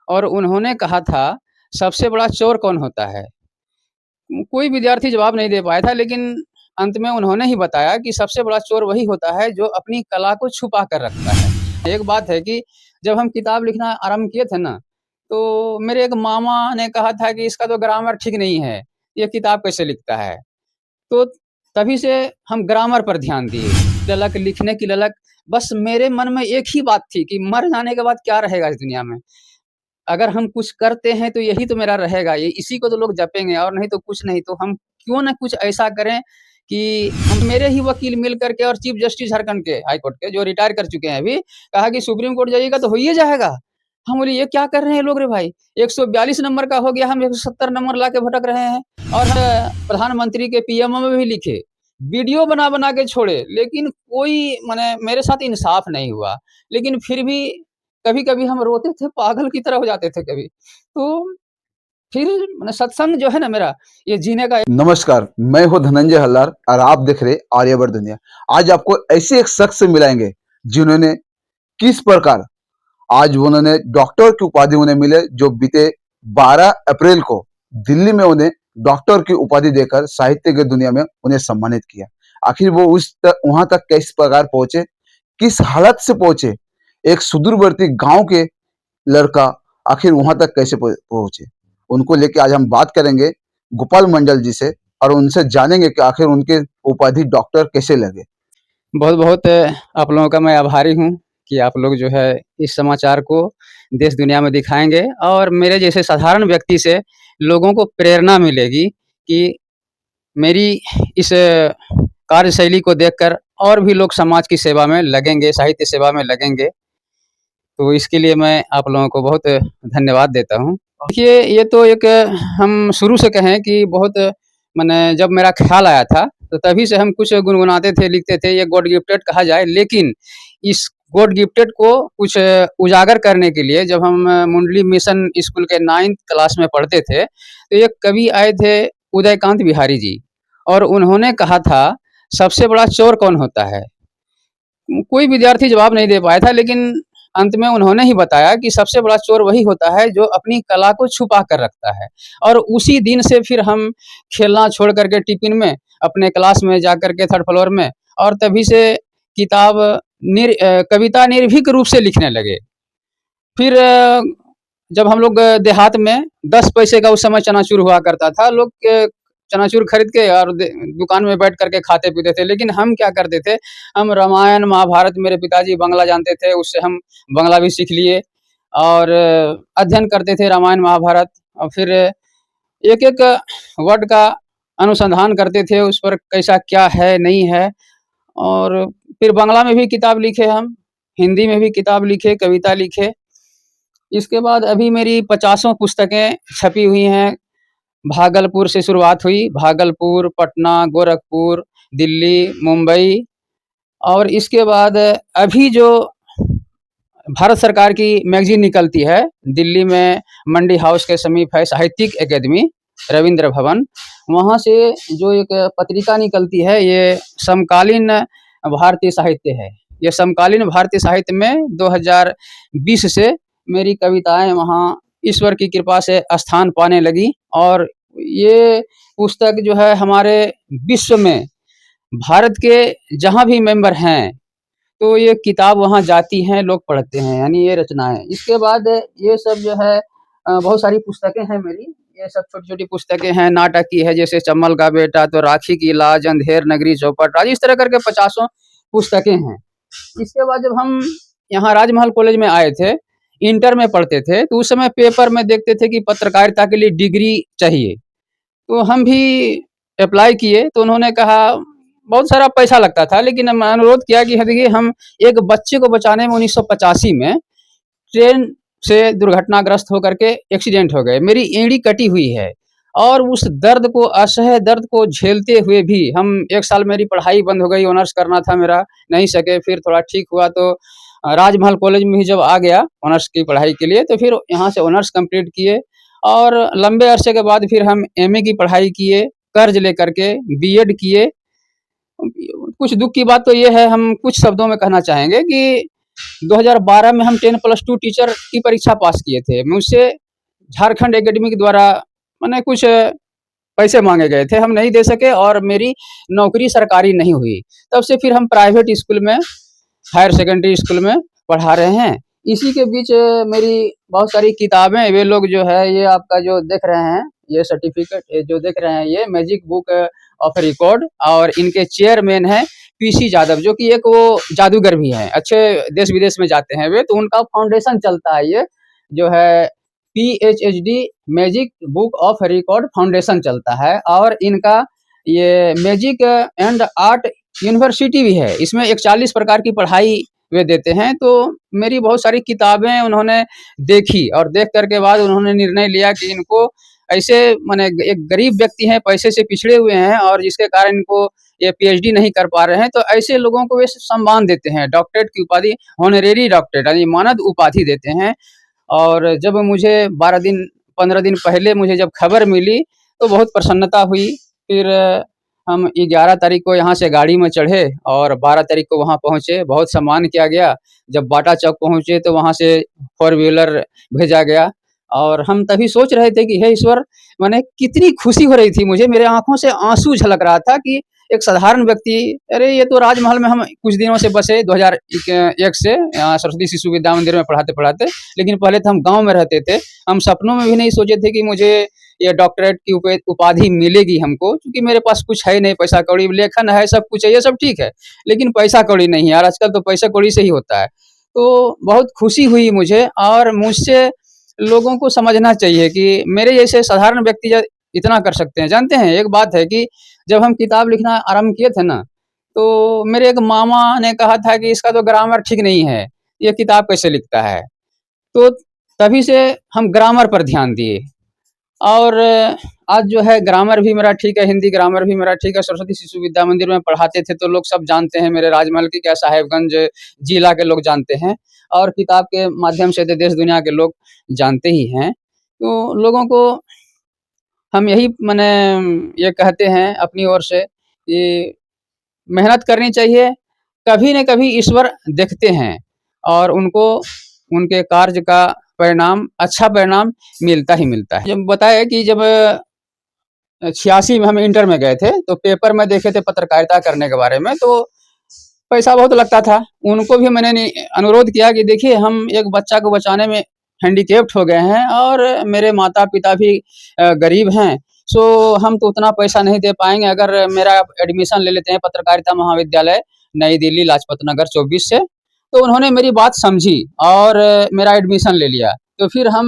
और उन्होंने कहा था, सबसे बड़ा चोर कौन होता है? कोई विद्यार्थी जवाब नहीं दे पाया था, लेकिन अंत में उन्होंने ही बताया कि सबसे बड़ा चोर वही होता है जो अपनी कला को छुपा कर रखता है। एक बात है कि जब हम किताब लिखना आरंभ किए थे ना, तो मेरे एक मामा ने कहा था कि इसका तो ग्रामर ठीक नहीं है, ये किताब कैसे लिखता है? तो तभी से हम ग्रामर पर ध्यान दिए। ललक, लिखने की ललक, बस मेरे मन में एक ही बात थी कि मर जाने के बाद क्या रहेगा इस दुनिया में? अगर हम कुछ करते हैं तो यही तो मेरा रहेगा, ये इसी को तो लोग जपेंगे और नहीं तो कुछ नहीं। तो हम क्यों ना कुछ ऐसा करें कि हम मेरे ही वकील मिल कर के और चीफ जस्टिस झारखंड के हाई कोर्ट के जो रिटायर कर चुके हैं अभी, कहा कि सुप्रीम कोर्ट जाइएगा तो हो ही जाएगा। हम बोले ये क्या कर रहे हैं लोग रे भाई? 142 नंबर का हो गया, हम 170 नंबर ला के भटक रहे हैं। और प्रधानमंत्री के पीएमओ में भी लिखे, वीडियो बना-बना के छोड़े, लेकिन कोई माने मेरे साथ इंसाफ नहीं हुआ। लेकिन फिर भी कभी-कभी हम रोते थे, पागल की तरह हो जाते थे कभी। तो फिर माने सत्संग जो है ना मेरा, ये जीने का नमस्कार, मैं हूं धनंजय हल्लार और आप देख रहे आर्यवर्त दुनिया। आज आपको ऐसे एक शख्स से मिलाएंगे जिन्होंने किस प्रकार आज उन्होंने डॉक्टर की उपाधि उन्हें मिले, जो बीते 12 अप्रैल को दिल्ली में उन्हें डॉक्टर की उपाधि देकर साहित्य की दुनिया में उन्हें सम्मानित किया। आखिर वो वहां तक किस प्रकार पहुंचे, किस हालत से पहुंचे, एक सुदूरवर्ती गांव के लड़का आखिर वहां तक कैसे पहुंचे, उनको लेके आज हम बात करेंगे गोपाल मंडल जी से और उनसे जानेंगे कि आखिर उनके उपाधि डॉक्टर कैसे लगे। बहुत-बहुत आप लोगों का मैं आभारी हूँ कि आप लोग जो है इस समाचार को देश दुनिया में दिखाएँगे और मेरे जैसे साधारण व्यक्ति से लोगों को प्रेरणा मिलेगी कि मेरी इस कार्यशैली को देखकर और भी लोग समाज की सेवा में लगेंगे, साहित्य सेवा में लगेंगे। तो इसके लिए मैं आप लोगों को बहुत धन्यवाद देता हूँ। देखिए, ये तो एक हम शुरू से कहें कि बहुत माने जब मेरा ख़्याल आया था, तो तभी से हम कुछ गुनगुनाते थे, लिखते थे, ये गॉड गिफ्टेड कहा जाए। लेकिन इस गॉड गिफ्टेड को कुछ उजागर करने के लिए जब हम मुंडली मिशन स्कूल के 9th क्लास में पढ़ते थे, तो एक कवि आए थे उदयकांत बिहारी जी और उन्होंने कहा था, सबसे बड़ा चोर कौन होता है? कोई विद्यार्थी जवाब नहीं दे पाया था, लेकिन अंत में उन्होंने ही बताया कि सबसे बड़ा चोर वही होता है जो अपनी कला को छुपा कर रखता है। और उसी दिन से फिर हम खेलना छोड़ कर के टिफ़िन में अपने क्लास में जाकर के 3rd फ्लोर में और तभी से किताब कविता निर्भीक रूप से लिखने लगे। फिर जब हम लोग देहात में 10 पैसे का उस समय चनाचूर हुआ करता था, लोग चनाचूर खरीद के और दुकान में बैठ कर के खाते-पीते थे। लेकिन हम क्या करते थे, हम रामायण, महाभारत, मेरे पिताजी बांग्ला जानते थे, उससे हम बांग्ला भी सीख लिए और अध्ययन करते थे रामायण, महाभारत और फिर एक-एक वर्ड का अनुसंधान करते थे, उस पर कैसा क्या है, नहीं है और फिर बांग्ला में भी किताब लिखे हम, हिंदी में भी किताब लिखे, कविता लिखे। इसके बाद अभी मेरी 50 पुस्तकें छपी हुई हैं। भागलपुर से शुरुआत हुई, भागलपुर, पटना, गोरखपुर, दिल्ली, मुंबई और इसके बाद अभी जो भारत सरकार की मैगज़ीन निकलती है, दिल्ली में मंडी हाउस के समीप है साहित्यिक अकादमी, रवींद्र भवन, वहाँ से जो एक पत्रिका निकलती है, ये समकालीन भारतीय साहित्य है। ये समकालीन भारतीय साहित्य में 2020 से मेरी कविताएँ वहाँ ईश्वर की कृपा से स्थान पाने लगी और ये पुस्तक जो है हमारे विश्व में भारत के जहाँ भी मेंबर हैं, तो ये किताब वहाँ जाती हैं, लोग पढ़ते हैं, यानी ये रचनाएँ। इसके बाद ये सब जो है बहुत सारी पुस्तकें हैं मेरी, ये सब छोटी-छोटी पुस्तकें हैं, नाटक की है जैसे चम्मल का बेटा, तो राखी की लाज, अंधेर नगरी, चौपट राज, इस तरह करके 50 पुस्तकें हैं। इसके बाद जब हम यहाँ राजमहल कॉलेज में आए थे, इंटर में पढ़ते थे, तो उस समय पेपर में देखते थे कि पत्रकारिता के लिए डिग्री चाहिए। तो हम भी अप्लाई किए, तो उन्होंने कहा बहुत सारा पैसा लगता था, लेकिन मैं अनुरोध किया कि देखिए हम एक बच्चे को बचाने में 1985 में ट्रेन से दुर्घटनाग्रस्त होकर के एक्सीडेंट हो गए। मेरी एड़ी कटी हुई है और उस दर्द को, असह्य दर्द को झेलते हुए भी हम 1 साल मेरी पढ़ाई बंद हो गई, ऑनर्स करना था मेरा, नहीं सके। फिर थोड़ा ठीक हुआ तो राजमहल कॉलेज में ही जब आ गया ऑनर्स की पढ़ाई के लिए, तो फिर यहाँ से ऑनर्स कंप्लीट किए और लंबे अरसे के बाद फिर हम एमए की पढ़ाई किए, कर्ज लेकर के बीएड किए। कुछ दुःख की बात तो ये है, हम कुछ शब्दों में कहना चाहेंगे कि 2012 में हम 10+2 टीचर की परीक्षा पास किए थे। मुझसे झारखंड एकेडमिक द्वारा माने कुछ पैसे माँगे गए थे, हम नहीं दे सके और मेरी नौकरी सरकारी नहीं हुई। तब से फिर हम प्राइवेट स्कूल में, हायर सेकेंडरी स्कूल में पढ़ा रहे हैं। इसी के बीच मेरी बहुत सारी किताबें, वे लोग जो है ये आपका जो देख रहे हैं, ये सर्टिफिकेट ये जो देख रहे हैं, ये मैजिक बुक ऑफ रिकॉर्ड, और इनके चेयरमैन हैं पीसी यादव, जो कि एक वो जादूगर भी हैं, अच्छे देश विदेश में जाते हैं वे, तो उनका फाउंडेशन चलता है, ये जो है PHHD magic book of record foundation चलता है। और इनका ये मैजिक एंड आर्ट यूनिवर्सिटी भी है, इसमें 41 प्रकार की पढ़ाई वे देते हैं। तो मेरी बहुत सारी किताबें उन्होंने देखी, और देख कर के बाद उन्होंने निर्णय लिया कि इनको ऐसे माने एक गरीब व्यक्ति हैं, पैसे से पिछड़े हुए हैं, और जिसके कारण इनको ये PhD नहीं कर पा रहे हैं, तो ऐसे लोगों को वे सम्मान देते हैं, डॉक्टरेट की उपाधि, ऑनरेरी डॉक्टरेट यानी मानद उपाधि देते हैं। और जब मुझे 15 दिन पहले मुझे जब खबर मिली, तो बहुत प्रसन्नता हुई। फिर हम 11 तारीख को यहाँ से गाड़ी में चढ़े और 12 तारीख को वहाँ पहुँचे, बहुत सम्मान किया गया। जब बाटा चौक पहुँचे तो वहाँ से 4 व्हीलर भेजा गया, और हम तभी सोच रहे थे कि हे ईश्वर, माने कितनी खुशी हो रही थी मुझे, मेरे आँखों से आँसू झलक रहा था कि एक साधारण व्यक्ति, अरे ये तो राजमहल में हम कुछ दिनों से बसे 2001 से सरस्वती शिशु विद्या मंदिर में पढ़ाते-पढ़ाते, लेकिन पहले तो हम गाँव में रहते थे। हम सपनों में भी नहीं सोचे थे कि मुझे ये डॉक्टरेट की उपाधि मिलेगी हमको, क्योंकि मेरे पास कुछ है नहीं, पैसा कौड़ी, लेखन है, सब कुछ है, ये सब ठीक है, लेकिन पैसा कौड़ी नहीं है, और आजकल तो पैसा कौड़ी से ही होता है। तो बहुत खुशी हुई मुझे, और मुझसे लोगों को समझना चाहिए कि मेरे जैसे साधारण व्यक्ति इतना कर सकते हैं। जानते हैं, एक बात है कि जब हम किताब लिखना आरंभ किए थे ना, तो मेरे एक मामा ने कहा था कि इसका तो ग्रामर ठीक नहीं है, ये किताब कैसे लिखता है? तो तभी से हम ग्रामर पर ध्यान दिए, और आज जो है ग्रामर भी मेरा ठीक है, हिंदी ग्रामर भी मेरा ठीक है। सरस्वती शिशु विद्या मंदिर में पढ़ाते थे तो लोग सब जानते हैं, मेरे राजमहल की क्या साहेबगंज जिला के लोग जानते हैं, और किताब के माध्यम से तो देश दुनिया के लोग जानते ही हैं। तो लोगों को हम यही माने ये कहते हैं अपनी ओर से कि मेहनत करनी चाहिए, कभी न कभी ईश्वर देखते हैं, और उनको उनके कार्य का परिणाम, अच्छा परिणाम मिलता ही मिलता है। जब बताया कि जब 86 में हम इंटर में गए थे, तो पेपर में देखे थे पत्रकारिता करने के बारे में, तो पैसा बहुत लगता था। उनको भी मैंने अनुरोध किया कि देखिए, हम एक बच्चा को बचाने में हैंडीकैप्ड हो गए हैं, और मेरे माता-पिता भी गरीब हैं, सो हम तो उतना पैसा नहीं दे पाएँगे, अगर मेरा एडमिशन ले लेते हैं पत्रकारिता महाविद्यालय, नई दिल्ली, लाजपत नगर 24 से। तो उन्होंने मेरी बात समझी और मेरा एडमिशन ले लिया। तो फिर हम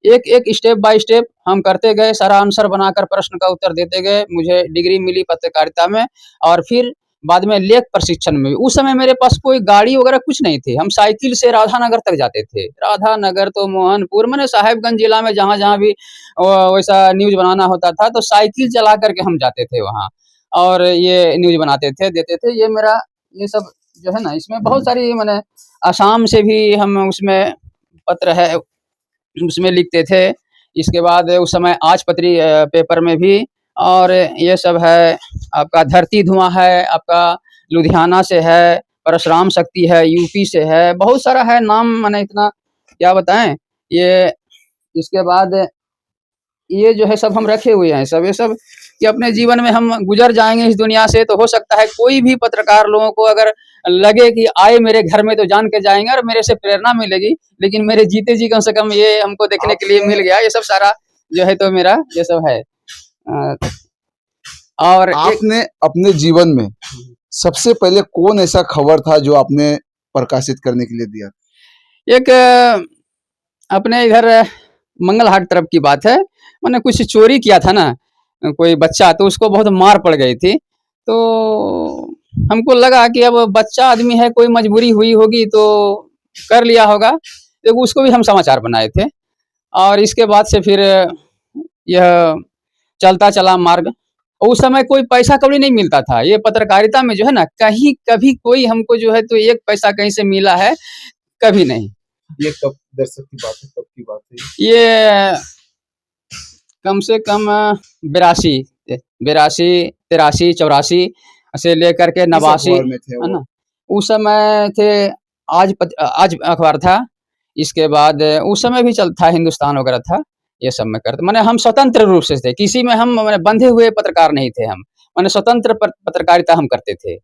एक-एक स्टेप बाय स्टेप हम करते गए, सारा आंसर बनाकर प्रश्न का उत्तर देते गए। मुझे डिग्री मिली पत्रकारिता में, और फिर बाद में लेख प्रशिक्षण में भी। उस समय मेरे पास कोई गाड़ी वगैरह कुछ नहीं थी। हम साइकिल से राधानगर तक जाते थे। राधानगर तो मोहनपुर, माने साहेबगंज जिला में जहाँ-जहाँ भी वैसा न्यूज़ बनाना होता था, तो साइकिल चला कर के हम जाते थे वहाँ, और ये न्यूज़ बनाते थे, देते थे। ये मेरा ये सब जो है ना, इसमें बहुत सारी माने असम से भी हम उसमें पत्र है, उसमें लिखते थे। इसके बाद उस समय आज पत्री पेपर में भी, और ये सब है आपका धरती धुआँ है, आपका लुधियाना से है, परशुराम शक्ति है, यूपी से है, बहुत सारा है नाम, माने इतना क्या बताएँ। ये इसके बाद ये जो है सब हम रखे हुए हैं, सब ये सब कि अपने जीवन में हम गुजर जाएँगे इस दुनिया से, तो हो सकता है कोई भी पत्रकार लोगों को अगर लगे कि आए मेरे घर में तो जान के जाएँगे और मेरे से प्रेरणा मिलेगी, लेकिन मेरे जीते जी कम से कम ये हमको देखने के लिए मिल गया। ये सब सारा जो है तो मेरा ये सब है। और एक आपने अपने जीवन में सबसे पहले कौन ऐसा खबर था जो आपने प्रकाशित करने के लिए दिया? एक अपने इधर मंगल हाट तरफ की बात है, मैंने कुछ चोरी किया था ना कोई बच्चा, तो उसको बहुत मार पड़ गई थी। तो हमको लगा कि अब बच्चा आदमी है, कोई मजबूरी हुई होगी तो कर लिया होगा, तो उसको भी हम समाचार बनाए थे। और इसके बाद से फिर यह चलता चला मार्ग। उस समय कोई पैसा कौड़ी नहीं मिलता था। ये पत्रकारिता में जो है ना, कहीं कभी कोई हमको जो है तो 1 पैसा कहीं से मिला है, कभी नहीं। ये कब दर्शक की बात है, कब की बात है? ये कम से कम 82, 83, 84 से लेकर के किस 89, अखबार में थे है वो? ना? उस समय थे आज अखबार था, इसके बाद उस समय भी चल था, हिंदुस्तान वगैरह था, ये सब मैं करता माने हम स्वतंत्र रूप से थे, किसी में हम माने बंधे हुए पत्रकार नहीं थे हम, माने स्वतंत्र पत्रकारिता हम करते थे।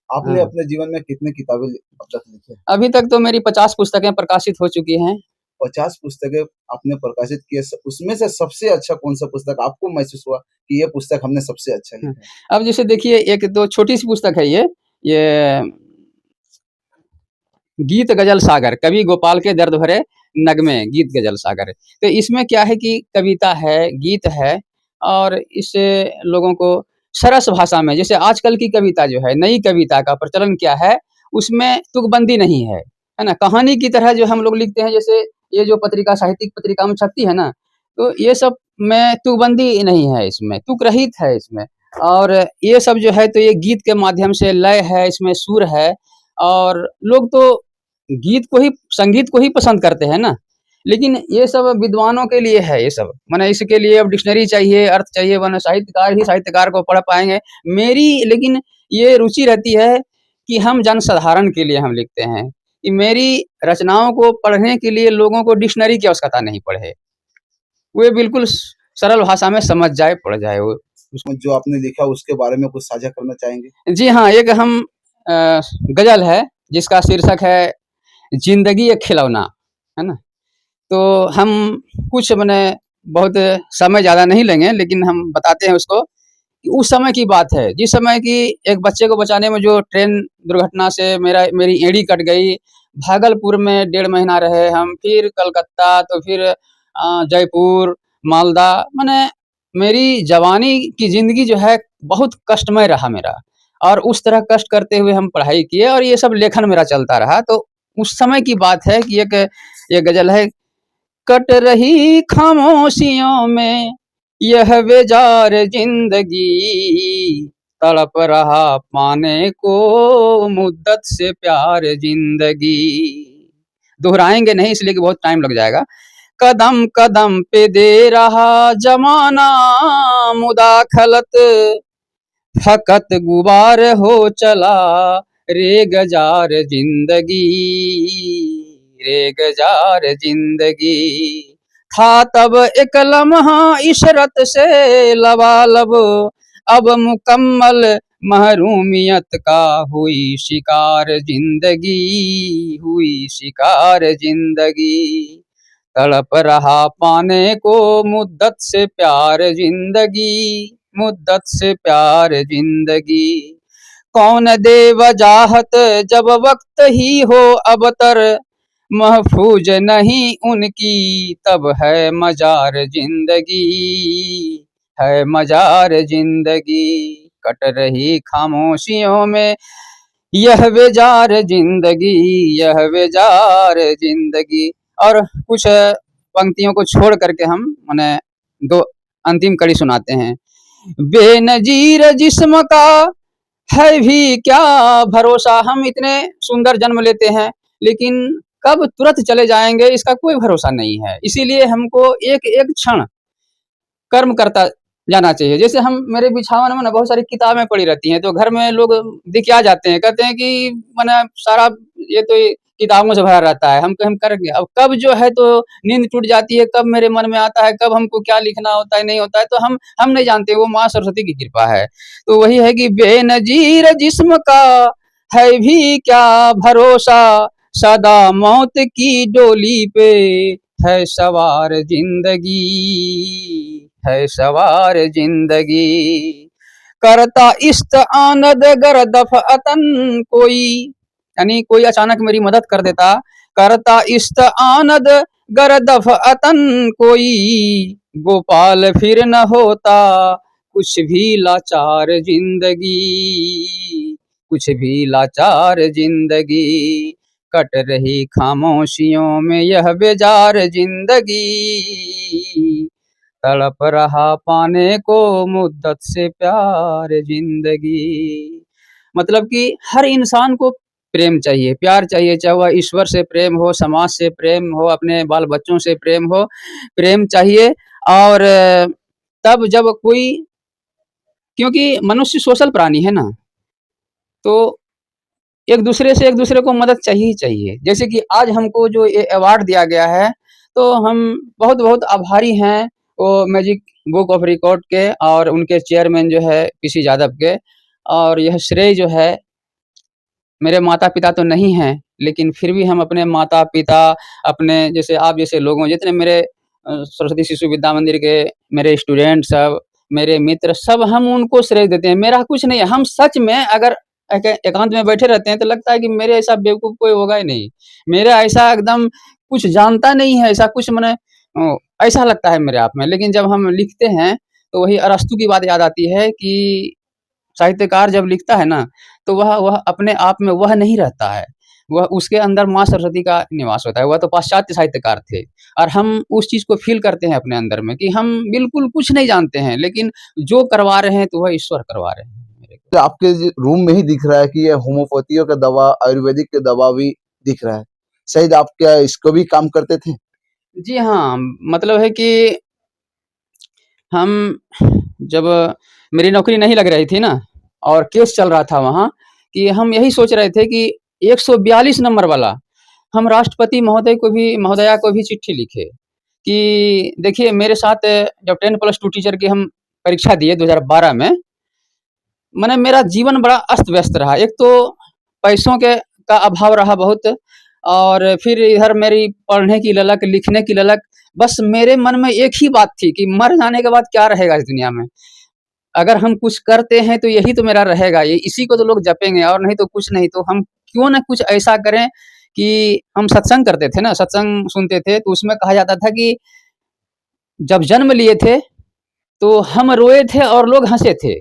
आपने हाँ। अपने जीवन में कितनी किताबें अब तक लिखी हैं? अभी तक तो मेरी 50 पुस्तकें प्रकाशित हो चुकी हैं। 50 पुस्तकें आपने प्रकाशित की है, उसमें से सबसे अच्छा कौन-सा पुस्तक आपको महसूस हुआ कि ये पुस्तक हमने सबसे अच्छा हाँ, लिखा है? अब जैसे देखिए एक तो छोटी-सी पुस्तक है ये गीत गज़ल सागर, कवि गोपाल के दर्द भरे नगमे, गीत गज़ल सागर। तो इसमें क्या है कि कविता है, गीत है और इससे लोगों को सरस भाषा में जैसे आजकल की कविता जो है, नई कविता का प्रचलन क्या है, उसमें तुकबंदी नहीं है ना? कहानी की तरह जो हम लोग लिखते हैं, जैसे ये जो पत्रिका साहित्यिक पत्रिका में छपती है ना, तो ये सब में तुकबंदी नहीं है इसमें, तुक रहित है इसमें। और ये सब जो है तो ये गीत के माध्यम से लय है, इसमें सुर है और लोग तो गीत को ही संगीत को ही पसंद करते हैं ना, लेकिन ये सब विद्वानों के लिए है ये सब। माने इसके लिए अब डिक्शनरी चाहिए, अर्थ चाहिए, वरना साहित्यकार ही साहित्यकार को पढ़ पाएँगे। मेरी लेकिन ये रुचि रहती है कि हम जनसाधारण के लिए हम लिखते हैं, कि मेरी रचनाओं को पढ़ने के लिए लोगों को डिक्शनरी की आवश्यकता नहीं पड़े। वे बिल्कुल सरल भाषा में समझ जाए, पढ़ जाए वो। जो आपने लिखा उसके बारे में कुछ साझा करना चाहेंगे? जी हाँ, एक हम गज़ल है जिसका शीर्षक है ज़िंदगी एक खिलौना, है ना? तो हम कुछ मने बहुत समय ज़्यादा नहीं लेंगे, लेकिन हम बताते हैं उसको कि उस समय की बात है, जिस समय कि एक बच्चे को बचाने में जो ट्रेन दुर्घटना से मेरी एड़ी कट गई, भागलपुर में 1.5 महीना रहे हम, फिर कलकत्ता, तो फिर जयपुर, मालदा, माने मेरी जवानी की ज़िंदगी जो है बहुत कष्टमय रहा मेरा और उस तरह कष्ट करते हुए हम पढ़ाई किए और ये सब लेखन मेरा चलता रहा। तो उस समय की बात है कि एक ये गज़ल है, कट रही खामोशियों में यह बेजार जिंदगी, तड़प रहा पाने को मुद्दत से प्यार जिंदगी। दोहराएंगे नहीं इसलिए कि बहुत टाइम लग जाएगा। कदम कदम पे दे रहा जमाना मुदाखलत, फकत गुबार हो चला रे गजार जिंदगी, रे गजार जिंदगी। था तब एक लम्हा इशरत से लबालब, अब मुकम्मल महरूमियत का हुई शिकार जिंदगी, हुई शिकार जिंदगी। तड़प रहा पाने को मुद्दत से प्यार जिंदगी, मुद्दत से प्यार जिंदगी। कौन दे वजाहत जब वक्त ही हो अबतर, महफूज नहीं उनकी तब है मजार जिंदगी, है मजार जिंदगी। कट रही खामोशियों में यह बेजार जिंदगी, यह बेजार जिंदगी। और कुछ पंक्तियों को छोड़ करके हम माने दो अंतिम कड़ी सुनाते हैं। बेनजीर जिस्म का है भी क्या भरोसा, हम इतने सुंदर जन्म लेते हैं लेकिन कब तुरंत चले जाएंगे इसका कोई भरोसा नहीं है। इसीलिए हमको एक एक क्षण कर्म करता जाना चाहिए। जैसे हम मेरे बिछावन में ना बहुत सारी किताबें पड़ी रहती हैं, तो घर में लोग दिखिया जाते हैं, कहते हैं कि माने सारा ये तो किताबों से भरा रहता है, हम करेंगे। अब कब जो है तो नींद टूट जाती है, कब मेरे मन में आता है, कब हमको क्या लिखना होता है, नहीं होता है, तो हम नहीं जानते, वो माँ सरस्वती की कृपा है। तो वही है कि बेनज़ीर जिस्म का है भी क्या भरोसा, सदा मौत की डोली पे है सवार जिंदगी, है सवार जिंदगी। करता इस्त आनद गर दफअतन कोई, यानी कोई अचानक मेरी मदद कर देता, करता इस्त आनद गर दफअतन कोई, गोपाल फिर न होता कुछ भी लाचार जिंदगी, कुछ भी लाचार जिंदगी। कट रही खामोशियों में यह बेजार जिंदगी, तड़प रहा पाने को मुद्दत से प्यार जिंदगी। मतलब कि हर इंसान को प्रेम चाहिए, प्यार चाहिए, चाहे वह ईश्वर से प्रेम हो, समाज से प्रेम हो, अपने बाल बच्चों से प्रेम हो, प्रेम चाहिए। और तब जब कोई, क्योंकि मनुष्य सोशल प्राणी है ना, तो एक-दूसरे को मदद चाहिए ही चाहिए। जैसे कि आज हमको जो ये अवार्ड दिया गया है, तो हम बहुत-बहुत आभारी हैं वो मैजिक बुक ऑफ रिकॉर्ड के और उनके चेयरमैन जो है पीसी यादव के। और यह श्रेय जो है मेरे माता-पिता तो नहीं हैं, लेकिन फिर भी हम अपने माता-पिता, अपने जैसे आप जैसे लोगों जितने मेरे सरस्वती शिशु विद्या मंदिर के मेरे स्टूडेंट सब, मेरे मित्र सब हम उनको श्रेय देते हैं। मेरा कुछ नहीं है, हम सच में अगर एकांत में बैठे रहते हैं तो लगता है कि मेरे ऐसा बेवकूफ़ कोई होगा ही नहीं। मेरा ऐसा एकदम कुछ जानता नहीं है, ऐसा कुछ मने ऐसा लगता है मेरे आप में। लेकिन जब हम लिखते हैं, तो वही अरस्तू की बात याद आती है कि साहित्यकार जब लिखता है ना, तो वह अपने आप में वह नहीं रहता है। वह उसके अंदर माँ सरस्वती का निवास होता है। वह तो पाश्चात्य साहित्यकार थे और हम उस चीज़ को फ़ील करते हैं अपने अंदर में कि हम बिल्कुल कुछ नहीं जानते हैं, लेकिन जो करवा रहे हैं तो वह ईश्वर करवा रहे हैं मेरे को। तो आपके रूम में ही दिख रहा है कि ये होम्योपैथियों का दवा, आयुर्वेदिक के दवा भी दिख रहा है। शायद आप क्या इसको भी काम करते थे? जी हाँ, मतलब है कि हम जब मेरी नौकरी नहीं लग रही थी ना और केस चल रहा था वहाँ कि हम यही सोच रहे थे कि 142 नंबर वाला हम राष्ट्रपति महोदया को भी चिट्ठी लिखे कि देखिए मेरे साथ जब 10 प्लस 2 टीचर की हम परीक्षा दिए 2012 में, माने मेरा जीवन बड़ा अस्त-व्यस्त रहा। एक तो पैसों के का अभाव रहा बहुत और फिर इधर मेरी पढ़ने की ललक, लिखने की ललक, बस मेरे मन में एक ही बात थी कि मर जाने के बाद क्या रहेगा इस दुनिया में? अगर हम कुछ करते हैं तो यही तो मेरा रहेगा, ये इसी को तो लोग जपेंगे और नहीं तो कुछ नहीं। तो हम क्यों ना कुछ ऐसा करें कि हम सत्संग करते थे ना, सत्संग सुनते थे तो उसमें कहा जाता था कि जब जन्म लिए थे तो हम रोए थे और लोग हँसे थे।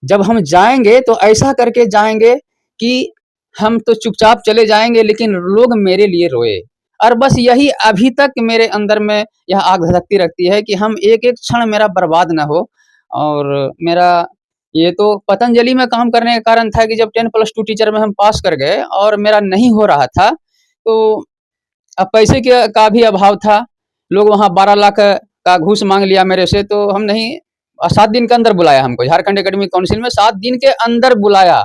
जब हम जाएँगे तो ऐसा करके जाएँगे कि हम तो चुपचाप चले जाएँगे लेकिन लोग मेरे लिए रोए। और बस यही अभी तक मेरे अंदर में यह आग धधकती रहती है कि हम एक-एक क्षण मेरा बर्बाद ना हो। और मेरा ये तो पतंजलि में काम करने का कारण था कि जब 10 प्लस 2 टीचर में हम पास कर गए और मेरा नहीं हो रहा था, तो अब पैसे के का भी अभाव था। लोग वहाँ 12 लाख का घूस माँग लिया मेरे से तो हम नहीं 7 दिन के अंदर बुलाया हमको झारखंड एकेडमिक काउंसिल में 7 दिन के अंदर बुलाया।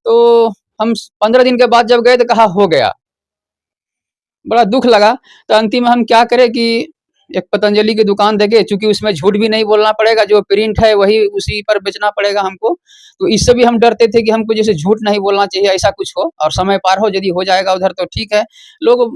तो हम 15 दिन के बाद जब गए तो कहा हो गया। बड़ा दुःख लगा, तो अंतिम में हम क्या करें कि एक पतंजलि की दुकान देखे चूँकि उसमें झूठ भी नहीं बोलना पड़ेगा, जो प्रिंट है वही उसी पर बेचना पड़ेगा हमको। तो इससे भी हम डरते थे कि हमको जैसे झूठ नहीं बोलना चाहिए, ऐसा कुछ हो और समय पार हो, यदि हो जाएगा उधर तो ठीक है। लोग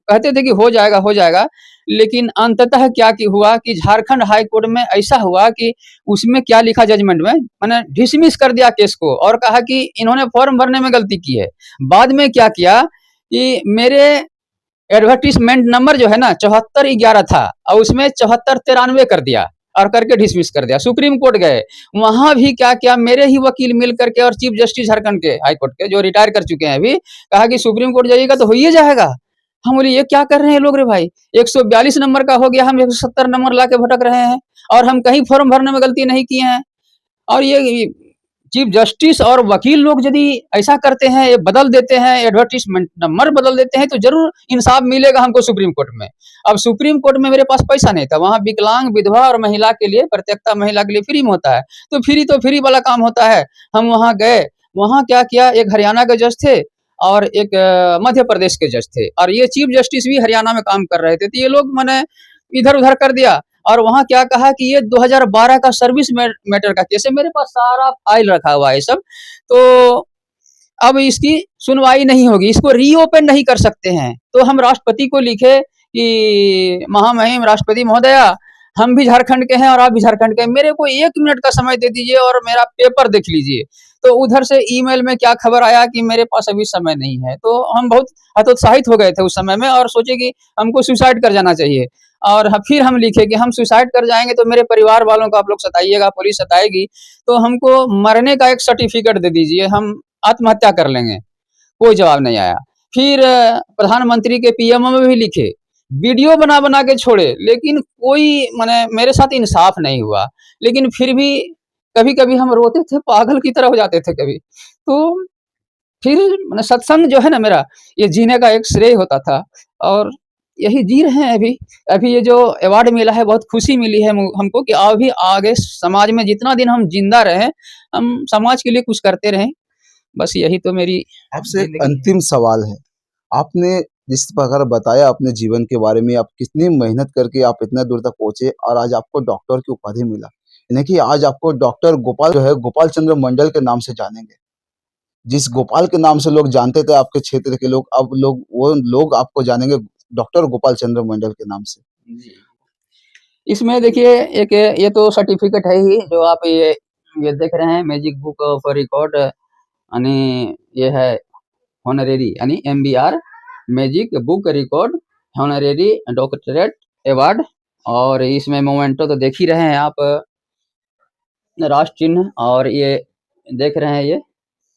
कहते थे कि हो जाएगा, लेकिन अंततः क्या कि हुआ कि झारखंड हाई कोर्ट में ऐसा हुआ कि उसमें क्या लिखा जजमेंट में, माने डिसमिस कर दिया केस को और कहा कि इन्होंने फॉर्म भरने में गलती की है। बाद में क्या किया कि मेरे एडवर्टाइजमेंट नंबर जो है ना 7411 था और उसमें 7493 कर दिया और करके डिसमिस कर दिया। सुप्रीम कोर्ट गए, वहां भी क्या किया मेरे ही वकील मिल करके और चीफ जस्टिस झारखंड के हाई कोर्ट के जो रिटायर कर चुके हैं अभी, कहा कि सुप्रीम कोर्ट जाइएगा तो हो ही जाएगा। हम बोले ये क्या कर रहे हैं लोग रे भाई, 142 नंबर का हो गया, हम 170 नंबर ला के भटक रहे हैं और हम कहीं फॉर्म भरने में गलती नहीं किए हैं। और ये चीफ जस्टिस और वकील लोग यदि ऐसा करते हैं, ये बदल देते हैं, एडवर्टाइजमेंट नंबर बदल देते हैं, तो जरूर इंसाफ मिलेगा हमको सुप्रीम कोर्ट में। अब सुप्रीम कोर्ट में मेरे पास पैसा नहीं था, वहां विकलांग विधवा और महिला के लिए प्रत्येकता महिला के लिए फ्री में होता है, तो फ्री वाला काम होता है। हम वहां गए, वहां क्या किया, एक हरियाणा के जज थे और एक मध्य प्रदेश के जज थे और ये चीफ जस्टिस भी हरियाणा में काम कर रहे थे। तो ये लोग मैंने इधर उधर कर दिया और वहाँ क्या कहा कि ये 2012 का सर्विस मैटर का केस है, मेरे पास सारा फाइल रखा हुआ है सब। तो अब इसकी सुनवाई नहीं होगी, इसको रीओपन नहीं कर सकते हैं। तो हम राष्ट्रपति को लिखे कि महामहिम राष्ट्रपति महोदया, हम भी झारखंड के हैं और आप भी झारखंड के हैं, मेरे को 1 मिनट का समय दे दीजिए और मेरा पेपर देख लीजिए। तो उधर से ईमेल में क्या खबर आया कि मेरे पास अभी समय नहीं है। तो हम बहुत हतोत्साहित हो गए थे उस समय में और सोचे कि हमको सुसाइड कर जाना चाहिए। और फिर हम लिखे कि हम सुसाइड कर जाएंगे तो मेरे परिवार वालों को आप लोग सताइएगा, पुलिस सताएगी, तो हमको मरने का एक सर्टिफिकेट दे दीजिए, हम आत्महत्या कर लेंगे। कोई जवाब नहीं आया। फिर प्रधानमंत्री के पीएमओ में भी लिखे, वीडियो बना बना के छोड़े, लेकिन कोई माने मेरे साथ इंसाफ नहीं हुआ। लेकिन फिर भी कभी कभी हम रोते थे, पागल की तरह हो जाते थे कभी। तो फिर मैंने सत्संग जो है ना मेरा, ये जीने का एक श्रेय होता था और यही जी रहे हैं अभी। अभी ये जो अवार्ड मिला है बहुत खुशी मिली है हमको कि अभी आगे समाज में जितना दिन हम जिंदा रहे, हम समाज के लिए कुछ करते रहें। बस यही तो मेरी आपसे एक ज़िंदगी है। अंतिम सवाल है। आपने जिस प्रकार बताया अपने जीवन के बारे में, आप कितनी मेहनत करके आप इतना दूर तक पहुँचे और आज आपको डॉक्टर की उपाधि मिला। यानी कि आज आपको डॉक्टर गोपाल जो है, गोपाल चंद्र मंडल के नाम से जानेंगे। जिस गोपाल के नाम से लोग जानते थे आपके क्षेत्र के लोग, अब लोग वो लोग आपको जानेंगे डॉक्टर गोपाल चंद्र मंडल के नाम से। जी। इसमें देखिए एक ये तो सर्टिफ़िकेट है ही जो आप ये देख रहे हैं मैजिक बुक ऑफ रिकॉर्ड यानी ये है हॉनरेरी यानी MBR magic book record honorary doctorate award और इसमें मोमेंटो तो देख ही रहे हैं आप राष्ट्र चिन्ह और ये देख रहे हैं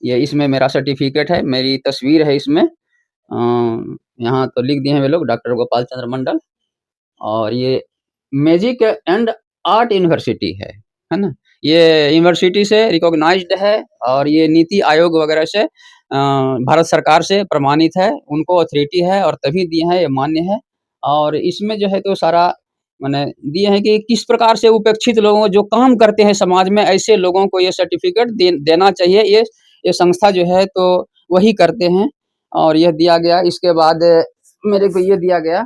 ये इसमें मेरा सर्टिफ़िकेट है, मेरी तस्वीर है इसमें। यहाँ तो लिख दिए हैं वे लोग डॉक्टर गोपाल चंद्र मंडल और ये मैजिक एंड आर्ट यूनिवर्सिटी है ना? ये यूनिवर्सिटी से रिकॉग्नाइज्ड है और ये नीति आयोग वगैरह से भारत सरकार से प्रमाणित है, उनको अथॉरिटी है और तभी दिए हैं, ये मान्य है। और इसमें जो है तो सारा माने दिए हैं कि किस प्रकार से उपेक्षित लोगों जो काम करते हैं समाज में, ऐसे लोगों को ये सर्टिफ़िकेट देना चाहिए। ये संस्था जो है तो वही करते हैं और यह दिया गया। इसके बाद मेरे को ये दिया गया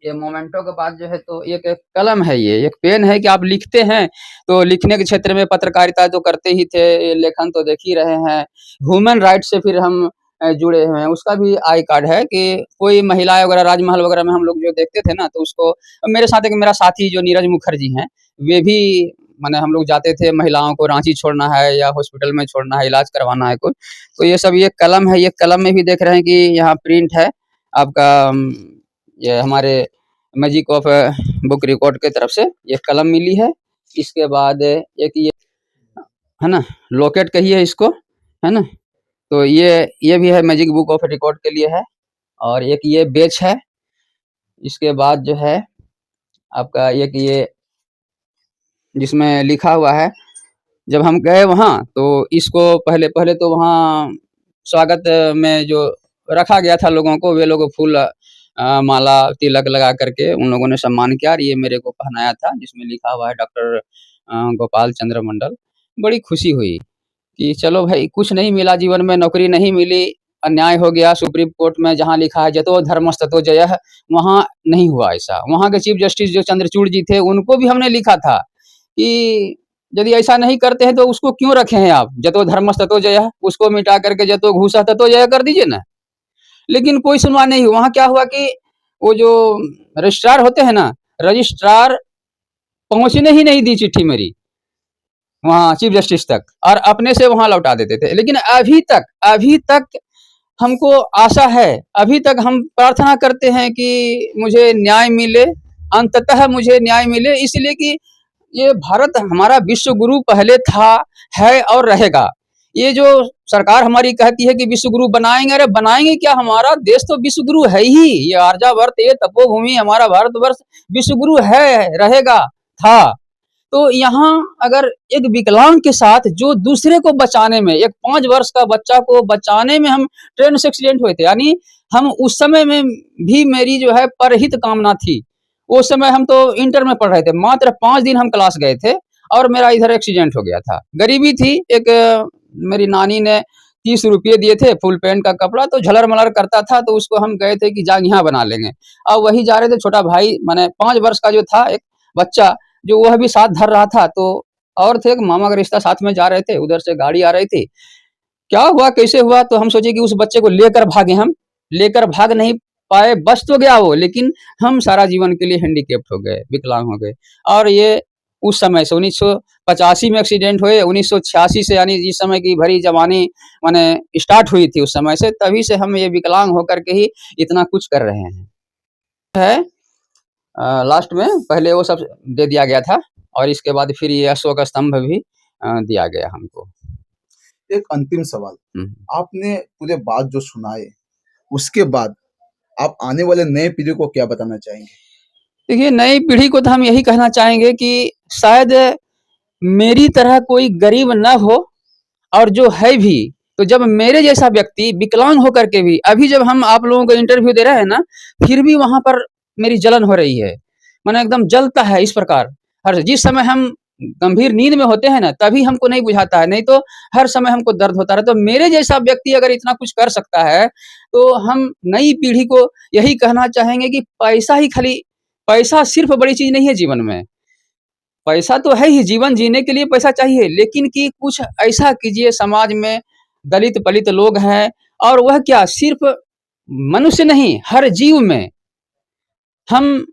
ये मोमेंटो के बाद जो है तो एक कलम है ये, एक पेन है कि आप लिखते हैं, तो लिखने के क्षेत्र में पत्रकारिता तो करते ही थे, ये लेखन तो देख ही रहे हैं। ह्यूमन राइट से फिर हम जुड़े हुए हैं, उसका भी आई कार्ड है कि कोई महिलाएँ वगैरह राजमहल वगैरह में हम लोग जो देखते थे ना, तो उसको मेरे साथ एक मेरा साथी जो नीरज मुखर्जी हैं, वे भी माने हम लोग जाते थे महिलाओं को रांची छोड़ना है या हॉस्पिटल में छोड़ना है, इलाज करवाना है कुछ, तो ये सब ये कलम है, ये कलम में भी देख रहे हैं कि यहाँ प्रिंट है आपका ये हमारे मैजिक ऑफ बुक रिकॉर्ड की तरफ से ये कलम मिली है। इसके बाद एक ये है ना लॉकेट कहिए इसको, है ना? तो ये भी है मैजिक बुक ऑफ रिकॉर्ड के लिए है और एक ये बैच है। इसके बाद जो है आपका एक ये जिसमें लिखा हुआ है जब हम गए वहाँ तो इसको पहले तो वहाँ स्वागत में जो रखा गया था लोगों को, वे लोग फूल माला तिलक लगा करके उन लोगों ने सम्मान किया और ये मेरे को पहनाया था जिसमें लिखा हुआ है डॉक्टर गोपाल चंद्र मंडल। बड़ी खुशी हुई कि चलो भाई कुछ नहीं मिला जीवन में, नौकरी नहीं मिली, अन्याय हो गया सुप्रीम कोर्ट में जहाँ लिखा है जतो धर्मस्ततो जयः, वहाँ नहीं हुआ ऐसा। वहाँ के चीफ जस्टिस जो चंद्रचूड़ जी थे उनको भी हमने लिखा था कि यदि ऐसा नहीं करते हैं तो उसको क्यों रखे हैं आप? जतो धर्मस्ततो जयः उसको मिटा करके जतो घूसः ततो जयः कर दीजिए ना। लेकिन कोई सुनवाई नहीं हुई। वहाँ क्या हुआ कि वो जो रजिस्ट्रार होते हैं ना, रजिस्ट्रार पहुँचने ही नहीं दी चिट्ठी मेरी वहाँ चीफ जस्टिस तक और अपने से वहाँ लौटा देते थे। लेकिन अभी तक हमको आशा है, अभी तक हम प्रार्थना करते हैं कि मुझे न्याय मिले, अंततः मुझे न्याय मिले इसलिए कि ये भारत हमारा विश्व गुरु पहले था, है और रहेगा। ये जो सरकार हमारी कहती है कि विश्व गुरु बनाएंगे, अरे बनाएंगे क्या? हमारा देश तो विश्व गुरु है ही। ये आर्यावर्त, ये तपोभूमि, हमारा भारतवर्ष विश्व गुरु है, रहेगा, था। तो यहाँ अगर एक विकलांग के साथ जो दूसरे को बचाने में, एक 5 वर्ष का बच्चा को बचाने में हम ट्रेन से एक्सीडेंट हुए थे, यानी हम उस समय में भी मेरी जो है परहित कामना थी। उस समय हम तो इंटर में पढ़ रहे थे, मात्र 5 दिन हम क्लास गए थे और मेरा इधर एक्सीडेंट हो गया था। गरीबी थी, एक मेरी नानी ने 30 रुपये दिए थे, फुल पैंट का कपड़ा तो झलर-मलर करता था, तो उसको हम गए थे कि जाग यहाँ बना लेंगे। और वही जा रहे थे, छोटा भाई माने 5 वर्ष का जो था एक बच्चा, जो वह भी साथ धर रहा था, तो और थे एक मामा का रिश्ता साथ में जा रहे थे, उधर से गाड़ी आ रही थी। क्या हुआ, कैसे हुआ? तो हम सोचे कि उस बच्चे को लेकर भागे हम, लेकर भाग नहीं पाए, बच तो गया वो, लेकिन हम सारा जीवन के लिए हैंडीकैप्ड हो गए, विकलांग हो गए। और ये उस समय से 1985 में एक्सीडेंट हुए, 1986 से यानी जिस समय की भरी जवानी माने स्टार्ट हुई थी उस समय से, तभी से हम ये विकलांग होकर के ही इतना कुछ कर रहे हैं। है लास्ट में पहले वो सब दे दिया गया था और इसके बाद फिर ये अशोक स्तंभ भी दिया गया हमको। एक अंतिम सवाल, हुँ। आपने पूरे बात जो सुनाए, उसके बाद आप आने वाले नए पीढ़ी को क्या बताना चाहेंगे? देखिए, नई पीढ़ी को तो हम यही कहना चाहेंगे कि शायद मेरी तरह कोई गरीब ना हो और जो है भी, तो जब मेरे जैसा व्यक्ति विकलांग होकर के भी अभी जब हम आप लोगों को इंटरव्यू दे रहे हैं ना, फिर भी वहाँ पर मेरी जलन हो रही है। माने एकदम जलता है इस प्रकार। हर जिस समय हम गंभीर नींद में होते हैं ना, तभी हमको नहीं बुझाता है, नहीं तो हर समय हमको दर्द होता रहता है। तो मेरे जैसा व्यक्ति अगर इतना कुछ कर सकता है, तो हम नई पीढ़ी को यही कहना चाहेंगे कि पैसा सिर्फ़ बड़ी चीज़ नहीं है जीवन में। पैसा तो है ही, जीवन जीने के लिए पैसा चाहिए, लेकिन कि कुछ ऐसा कीजिए समाज में दलित-पलित लोग हैं और वह क्या सिर्फ़ मनुष्य नहीं, हर जीव में हम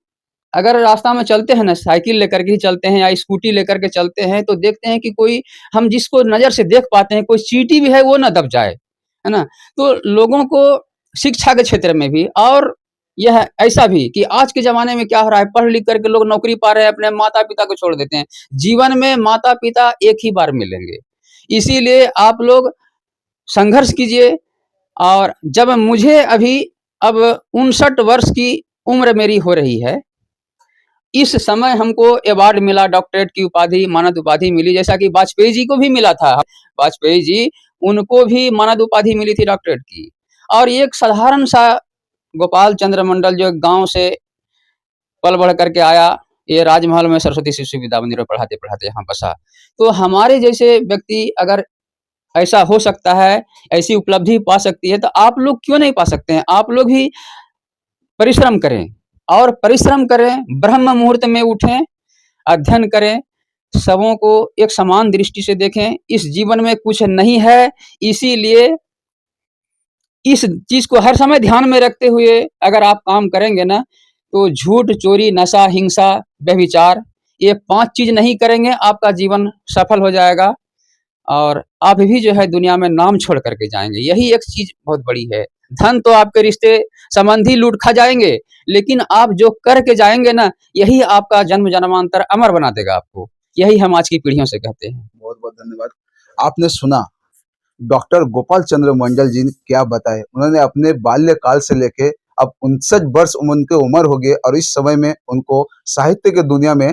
अगर रास्ता में चलते हैं ना, साइकिल लेकर के ही चलते हैं या स्कूटी लेकर के चलते हैं, तो देखते हैं कि कोई हम जिसको नज़र से देख पाते हैं, कोई चींटी भी है, वो ना दब जाए, है ना? तो लोगों को शिक्षा के क्षेत्र में भी और यह ऐसा भी कि आज के ज़माने में क्या हो रहा है, पढ़ लिख कर के लोग नौकरी पा रहे हैं, अपने माता-पिता को छोड़ देते हैं। जीवन में माता-पिता एक ही बार मिलेंगे, इसीलिए आप लोग संघर्ष कीजिए और जब मुझे अभी अब 59 वर्ष की उम्र मेरी हो रही है, इस समय हमको अवार्ड मिला, डॉक्टरेट की उपाधि, मानद उपाधि मिली, जैसा कि वाजपेयी जी को भी मिला था। वाजपेयी जी, उनको भी मानद उपाधि मिली थी डॉक्टरेट की। और एक साधारण सा गोपाल चंद्र मंडल जो एक गाँव से पल बढ़ करके आया, ये राजमहल में सरस्वती शिशु विद्या मंदिर में पढ़ाते-पढ़ाते यहाँ बसा। तो हमारे जैसे व्यक्ति अगर ऐसा हो सकता है, ऐसी उपलब्धि पा सकती है, तो आप लोग क्यों नहीं पा सकते हैं? आप लोग भी परिश्रम करें और परिश्रम करें, ब्रह्म मुहूर्त में उठें, अध्ययन करें, सबों को एक समान दृष्टि से देखें। इस जीवन में कुछ नहीं है, इसीलिए इस चीज़ को हर समय ध्यान में रखते हुए अगर आप काम करेंगे ना, तो झूठ, चोरी, नशा, हिंसा, व्यभिचार ये 5 चीज़ नहीं करेंगे, आपका जीवन सफल हो जाएगा और आप भी जो है दुनिया में नाम छोड़ कर के जाएँगे। यही एक चीज़ बहुत बड़ी है। धन तो आपके रिश्ते संबंधी लूट खा जाएँगे, लेकिन आप जो करके जाएँगे ना, यही आपका जन्म-जन्मांतर अमर बना देगा आपको। यही हम आज की पीढ़ियों से कहते हैं। बहुत-बहुत धन्यवाद। आपने सुना डॉक्टर गोपाल चंद्र मंडल जी ने क्या बताए। उन्होंने अपने बाल्यकाल से लेके अब 59 वर्ष उनकी उम्र हो गई और इस समय में उनको साहित्य की दुनिया में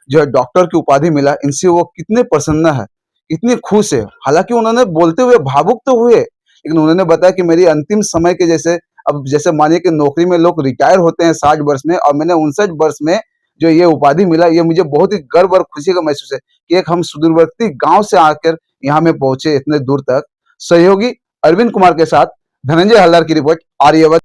जो है डॉक्टर की उपाधि मिला। इनसे वो कितने प्रसन्न है, कितनी खुश है। हालाँकि उन्होंने बोलते हुए भावुक तो हुए, लेकिन उन्होंने बताया कि मेरी अंतिम समय के जैसे अब जैसे मानिए कि नौकरी में लोग रिटायर होते हैं 60 वर्ष में और मैंने 59 वर्ष में जो ये उपाधि मिला, ये मुझे बहुत ही गर्व और खुशी का महसूस है कि एक हम सुदूरवर्ती गाँव से आकर यहाँ में पहुँचे इतने दूर तक। सहयोगी अरविंद कुमार के साथ धनंजय हल्दार की रिपोर्ट, आर्यवत।